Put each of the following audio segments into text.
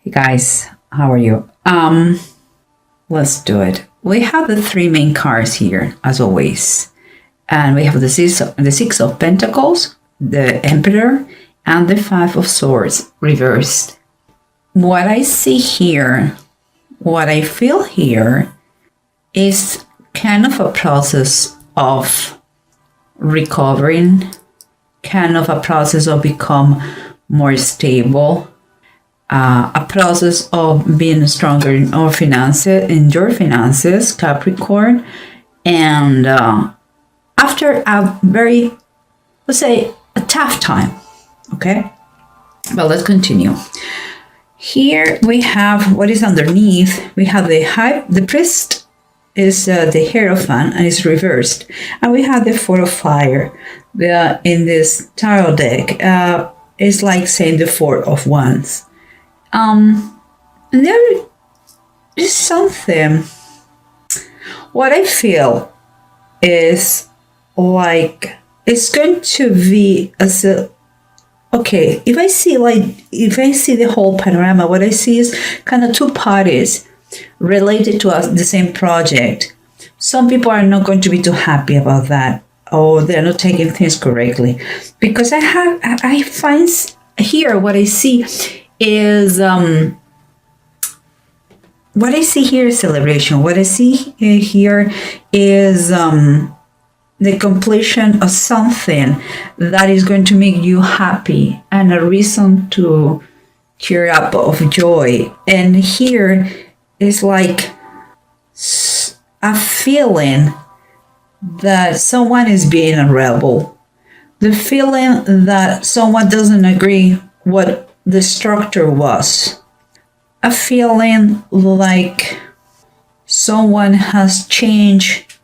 Hey guys, how are you? Let's do it. We have the three main cards here, as always. And we have the Six of Pentacles, the Emperor, and the Five of Swords reversed. What I see here, what I feel here, is kind of a process of recovering, kind of a process of become more stable, a process of being stronger in your finances, Capricorn, and after a very, let's say, a tough time. Okay, but let's continue. Here we have what is underneath. We have the priest is the Hierophant and it's reversed, and we have the Four of Fire. In this tarot deck, it's like saying the Four of Wands. There is something. What I feel is like it's going to be as a okay. If I see the whole panorama, what I see is kind of two parties related to the same project. Some people are not going to be too happy about that, or they're not taking things correctly, because I find here what I see is what I see here is celebration. What I see here is the completion of something that is going to make you happy and a reason to cheer up of joy. And here is like a feeling that someone is being a rebel, the feeling that someone doesn't agree what the structure was, a feeling like someone has changed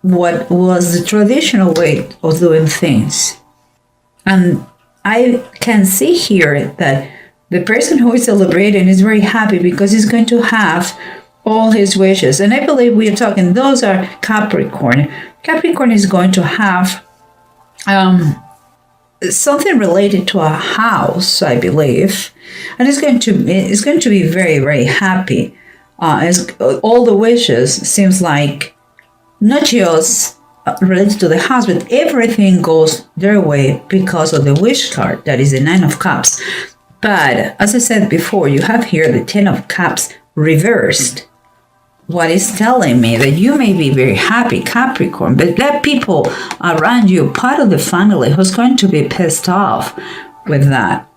what was the traditional way of doing things. And I can see here that the person who is celebrating is very happy because he's going to have all his wishes. And I believe we are talking, those are Capricorn. Capricorn is going to have something related to a house, I believe, and it's going to be very, very happy. As all the wishes seems like not just related to the house, but everything goes their way because of the wish card, that is the Nine of Cups. But as I said before, you have here the Ten of Cups reversed. What is telling me that you may be very happy, Capricorn, but there are people around you, part of the family, who's going to be pissed off with that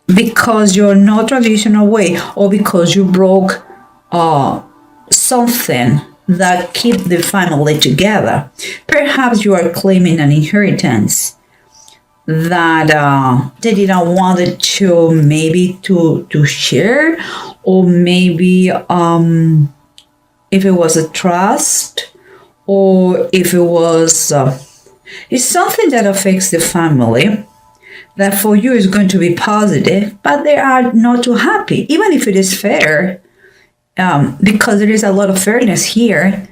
because you're not traditional way, or because you broke something that keep the family together. Perhaps you are claiming an inheritance that they didn't want it to maybe to share, or maybe if it was a trust, or if it was it's something that affects the family that for you is going to be positive, but they are not too happy, even if it is fair, because there is a lot of fairness here.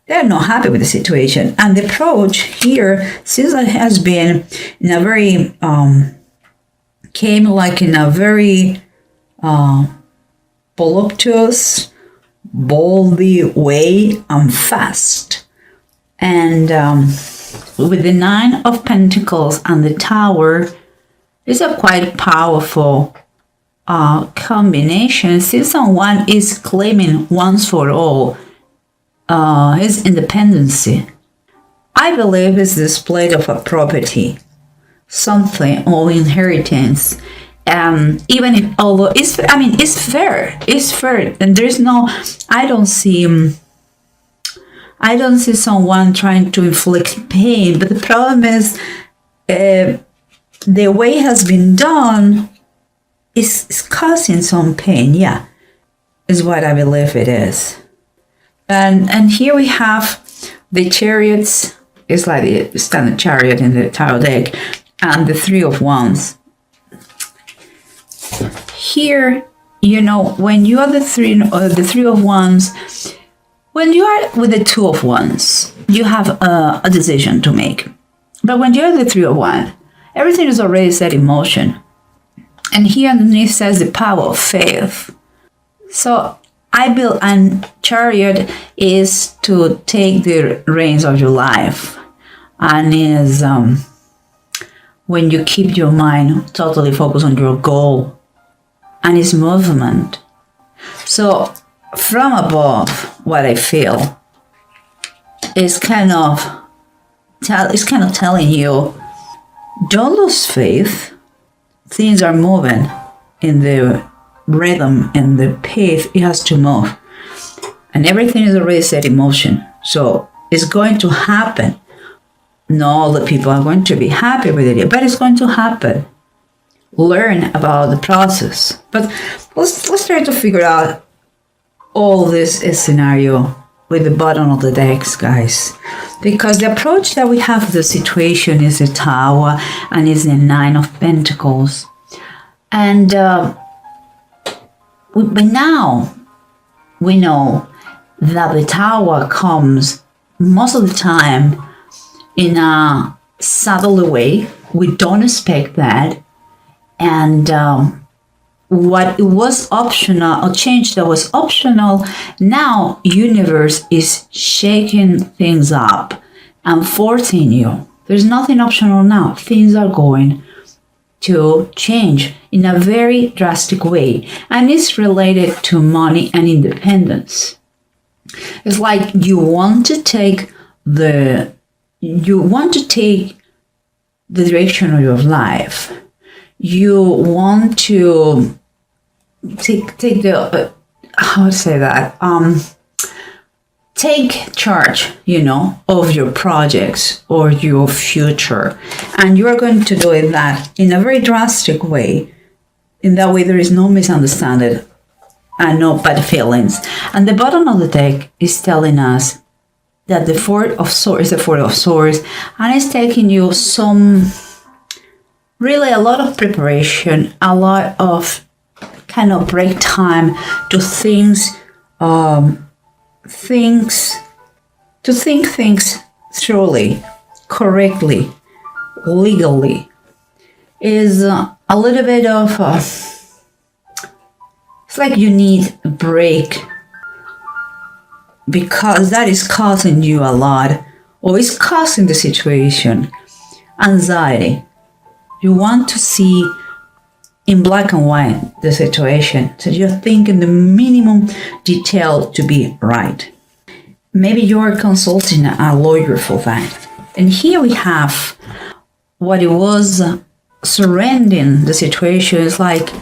They're not happy with the situation, and the approach here seems like has been in a very came like in a very voluptuous, boldly way and fast. And with the Nine of Pentacles and the Tower, it's a quite powerful combination, since someone is claiming once for all his independency. I believe it's display of a property, something, or inheritance. Even if, although it's fair, and there's no, I don't see someone trying to inflict pain, but the problem is the way it has been done is causing some pain. Yeah, is what I believe it is. And here we have the Chariots. It's like the standard chariot in the tarot deck, and the Three of Wands. Here, when you are the Three of Wands, when you are with the Two of Wands, you have a decision to make. But when you're the Three of Wands, everything is already set in motion. And here underneath says the power of faith. So I build, and chariot is to take the reins of your life, and is when you keep your mind totally focused on your goal, and is movement. So from above, what I feel is kind of telling you, don't lose faith. Things are moving in the rhythm and the pace it has to move, and everything is already set in motion. So it's going to happen. Not all the people are going to be happy with it, but it's going to happen. Learn about the process. But let's try to figure out all this scenario with the bottom of the decks, guys, because the approach that we have to the situation is the Tower and is the Nine of Pentacles, and but now we know that the Tower comes most of the time in a subtle way. We don't expect that, and what was optional, a change that was optional, now universe is shaking things up and forcing you. There's nothing optional now. Things are going to change in a very drastic way, and it's related to money and independence. It's like you want to take the direction of your life. You want to take the how to say that, take charge, of your projects or your future, and you are going to do that in a very drastic way. In that way, there is no misunderstanding and no bad feelings. And the bottom of the deck is telling us that the Four of Swords is the Four of Swords, and it's taking you a lot of preparation, a lot of kind of break time to think things thoroughly, correctly, legally. Is a little bit of it's like you need a break, because that is causing you a lot, or is causing the situation anxiety. You want to see in black and white the situation, so you're thinking the minimum detail to be right. Maybe you're consulting a lawyer for that. And here we have what it was surrendering the situation. Is like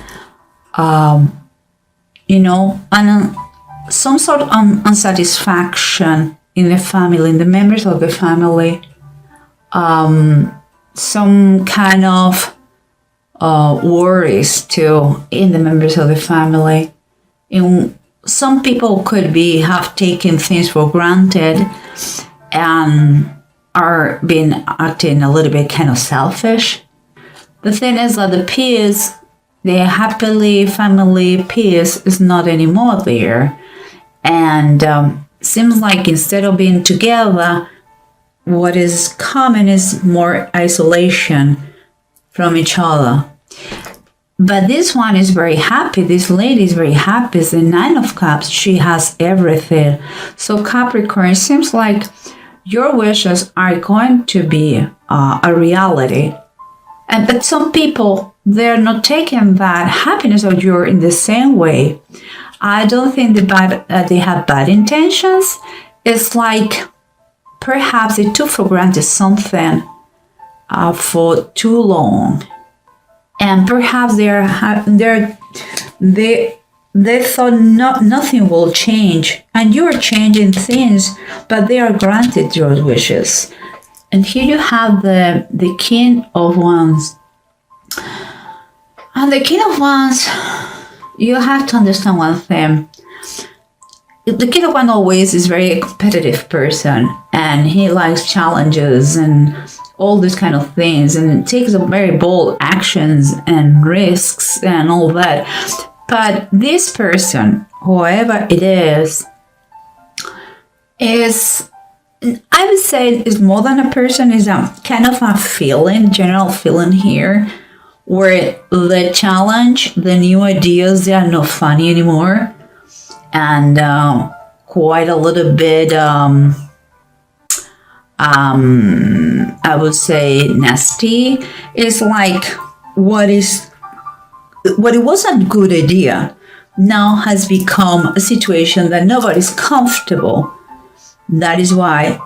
some sort of unsatisfaction in the family, in the members of the family, some kind of worries too in the members of the family. And some people could have taken things for granted and are acting a little bit kind of selfish. The thing is that the happily family peace is not anymore there, and seems like instead of being together, what is common is more isolation from each other. But this one is very happy. This lady is very happy. It's the Nine of Cups. She has everything. So Capricorn, it seems like your wishes are going to be a reality. But some people, they're not taking that happiness of yours in the same way. I don't think they have bad intentions. It's like perhaps they took for granted something for too long. And perhaps they thought nothing will change, and you're changing things, but they are granted your wishes. And here you have the King of Wands. And the King of Wands, you have to understand one thing. The King of Wands always is very a competitive person, and he likes challenges and all these kind of things, and takes very bold actions and risks and all that. But this person, whoever it is, I would say is more than a person, is a kind of a feeling, general feeling here, where the challenge, the new ideas, they are not funny anymore. and quite a little bit, I would say nasty. It's like what it was a good idea now has become a situation that nobody's comfortable. That is why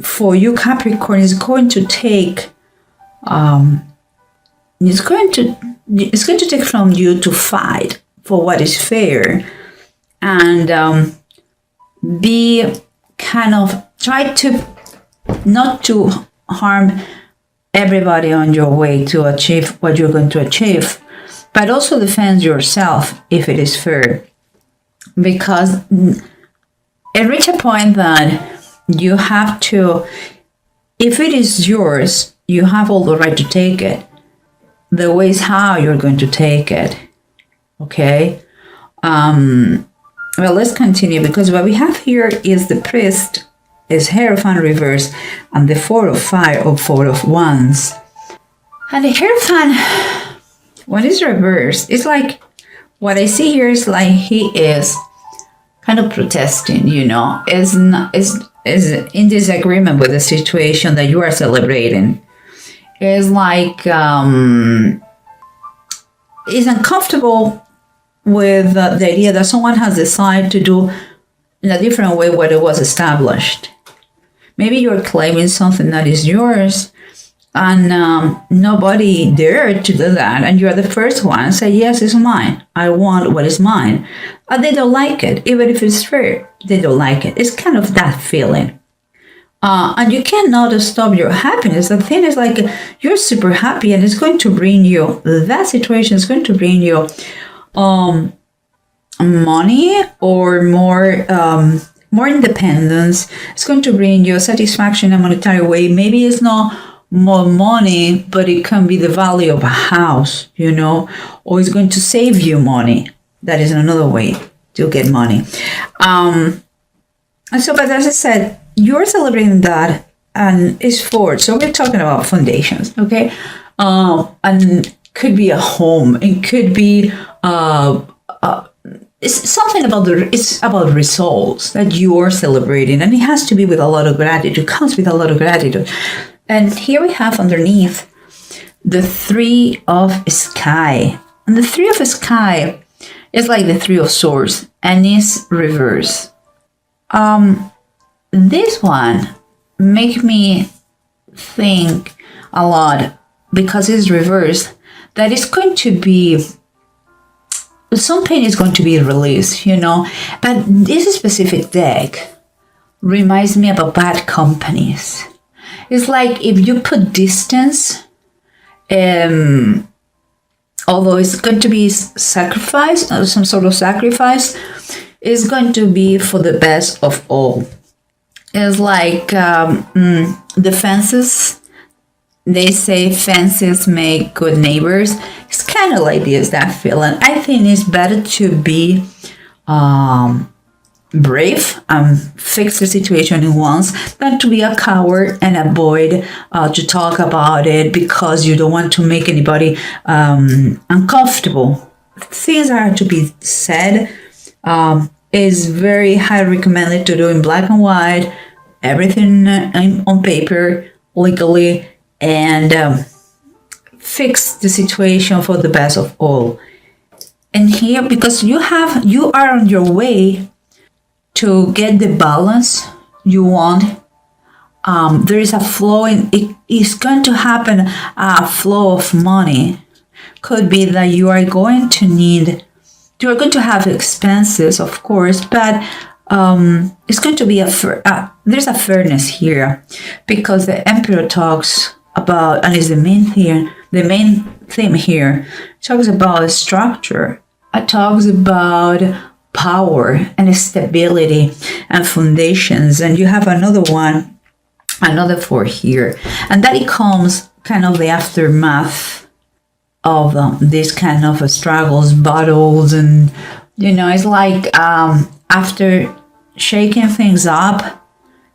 for you, Capricorn, is going to take it's going to take from you to fight for what is fair, and be kind of try to not to harm everybody on your way to achieve what you're going to achieve, but also defend yourself if it is fair, because it reach a point that you have to, if it is yours, you have all the right to take it. The way is how you're going to take it. Okay. Well, let's continue, because what we have here is the priest, is Hierophant reverse, and the Four of Fire or Four of Wands. And the Hierophant, when it's reversed, it's like, what I see here is like he is kind of protesting, is in disagreement with the situation that you are celebrating. It's like is uncomfortable with the idea that someone has decided to do in a different way what it was established. Maybe you're claiming something that is yours, and nobody dared to do that, and you're the first one and say, yes, it's mine. I want what is mine. And they don't like it. Even if it's fair, they don't like it. It's kind of that feeling. And you cannot stop your happiness. The thing is, like, you're super happy, and it's going to bring you, that situation is going to bring you money or more independence. It's going to bring you satisfaction in a monetary way. Maybe it's not more money, but it can be the value of a house, or it's going to save you money. That is another way to get money. And so, but as I said, you're celebrating that, and it's forward. So we're talking about foundations, okay? And could be a home. It could be it's something about it's about results that you are celebrating, and it has to be with a lot of gratitude. It comes with a lot of gratitude. And here we have underneath the Three of Sky, and the Three of Sky is like the Three of Swords, and it's reverse. This one make me think a lot, because it's reversed, that it's going to be, some pain is going to be released, but this specific deck reminds me about bad companies. It's like if you put distance, although it's going to be sacrifice, or some sort of sacrifice, it's going to be for the best of all. It's like the fences. They say fences make good neighbors. It's kind of like this, that feeling. I think it's better to be brave and fix the situation at once than to be a coward and avoid to talk about it because you don't want to make anybody uncomfortable. Things are to be said. Is very highly recommended to do in black and white, everything on paper, legally, and fix the situation for the best of all. And here, because you are on your way to get the balance you want, there is a flow it is going to happen, a flow of money. Could be that you are going to have expenses, of course, but it's going to be there's a fairness here, because the Emperor talks about, and is the main theme here, talks about structure. It talks about power and stability and foundations. And you have another four here, and that it comes kind of the aftermath of these kind of struggles, battles, and it's like after shaking things up,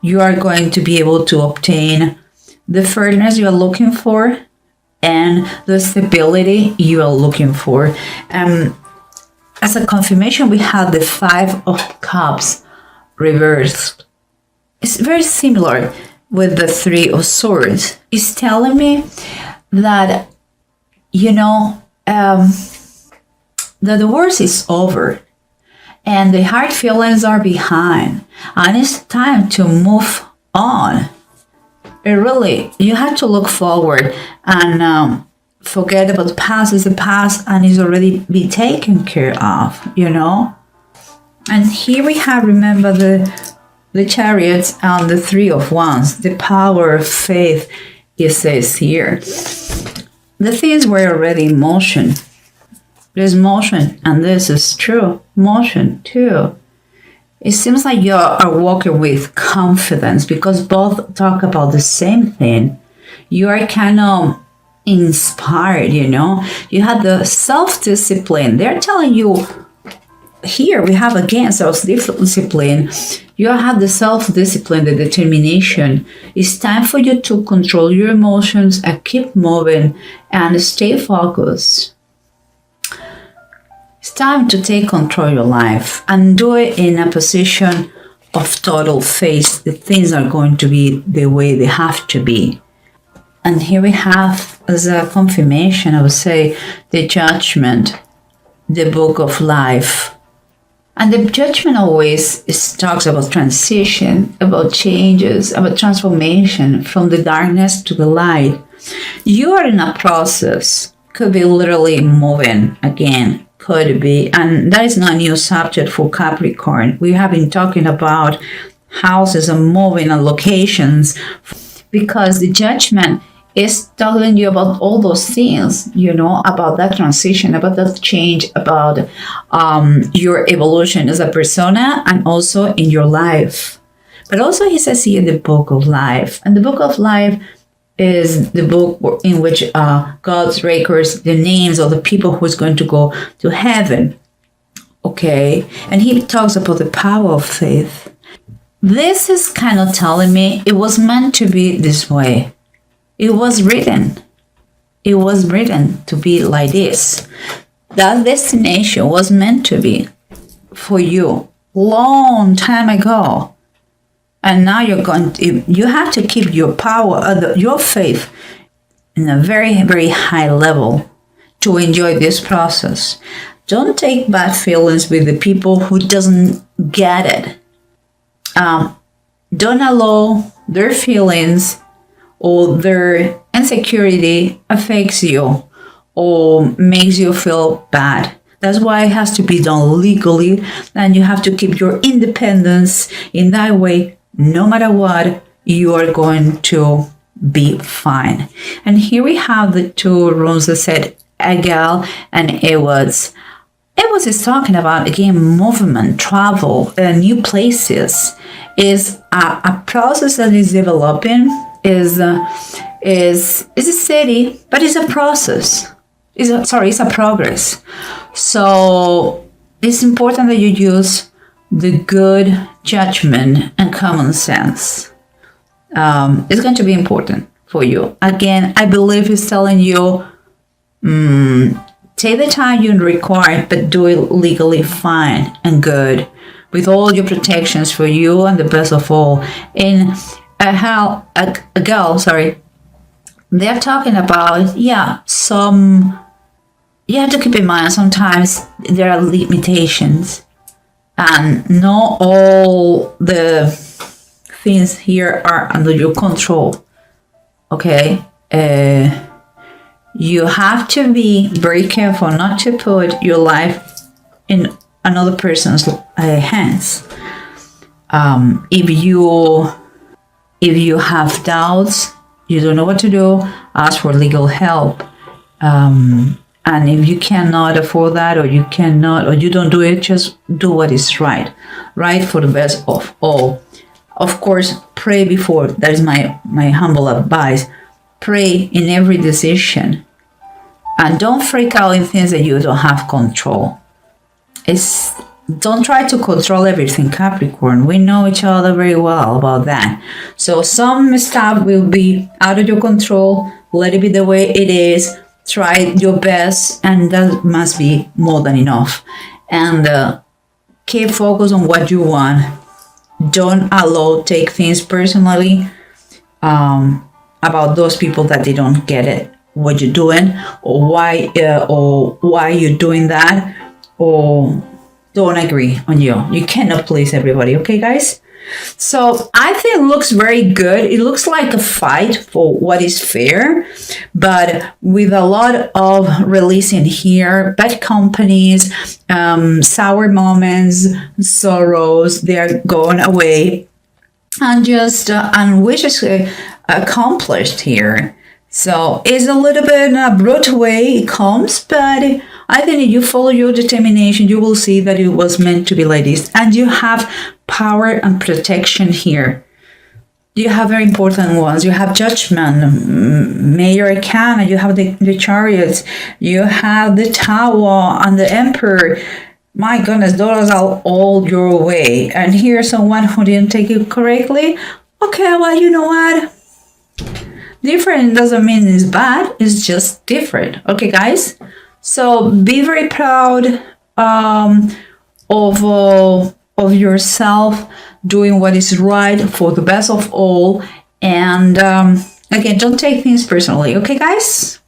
you are going to be able to obtain the fairness you are looking for and the stability you are looking for. as a confirmation, we have the Five of Cups reversed. It's very similar with the Three of Swords. It's telling me that, that the worst is over and the hard feelings are behind, and it's time to move on. You have to look forward and forget about the past. Is the past and is already be taken care of, And here we have, remember, the Chariots and the Three of Wands, the power of faith, it says here. The things were already in motion. There's motion, and this is true. Motion, too. It seems like you are walking with confidence because both talk about the same thing. You are kind of inspired, You have the self-discipline. They're telling you, here we have again self-discipline. You have the self-discipline, the determination. It's time for you to control your emotions and keep moving and stay focused. It's time to take control of your life and do it in a position of total faith. The things are going to be the way they have to be. And here we have, as a confirmation, I would say, the Judgment, the Book of Life. And the Judgment always talks about transition, about changes, about transformation from the darkness to the light. You are in a process, could be literally moving again. Could be, and that is not a new subject for Capricorn. We have been talking about houses and moving and locations because the Judgment is telling you about all those things, about that transition, about that change, about your evolution as a persona and also in your life. But also he says here the Book of Life, and the Book of Life is the book in which God records the names of the people who's going to go to heaven. Okay, and he talks about the power of faith. This is kind of telling me it was meant to be this way. It was written. It was written to be like this. That destination was meant to be for you long time ago. And now you have to keep your power, your faith in a very, very high level to enjoy this process. Don't take bad feelings with the people who doesn't get it. Don't allow their feelings or their insecurity affects you or makes you feel bad. That's why it has to be done legally, and you have to keep your independence in that way. No matter what, you are going to be fine. And here we have the two runes that said Egal and Ewods. Ewods is talking about, again, movement, travel, new places. Is a process that is developing, is a steady, but it's a process. It's a progress. So it's important that you use the good judgment and common sense. It's going to be important for you. Again, I believe it's telling you, take the time you require, but do it legally fine and good, with all your protections for you and the best of all. In a girl, they're talking about, you have to keep in mind sometimes there are limitations. And not all the things here are under your control. Okay? You have to be very careful not to put your life in another person's hands. If you have doubts, you don't know what to do, ask for legal help. And if you cannot afford that, or you don't do it, just do what is right for the best of all. Of course, pray before. That is my humble advice. Pray in every decision. And don't freak out in things that you don't have control. Don't try to control everything, Capricorn. We know each other very well about that. So some stuff will be out of your control. Let it be the way it is. Try your best, and that must be more than enough. and keep focused on what you want. Don't take things personally about those people that they don't get it, what you're doing, or why you're doing that, or don't agree on you. You cannot please everybody, okay, guys? So I think it looks very good. It looks like a fight for what is fair, but with a lot of releasing here, bad companies, sour moments, sorrows, they are going away, and just and wishes accomplished here. So it's a little bit in a brutal way it comes, but I think if you follow your determination, you will see that it was meant to be like this. And you have power and protection here. You have very important ones. You have Judgment, Major Arcana, you have the Chariots, you have the Tower and the Emperor. My goodness, those are all your way. And here's someone who didn't take it correctly. Okay, well, you know what? Different doesn't mean it's bad. It's just different. Okay, guys? So be very proud of yourself, doing what is right for the best of all. And again, don't take things personally. Okay, guys?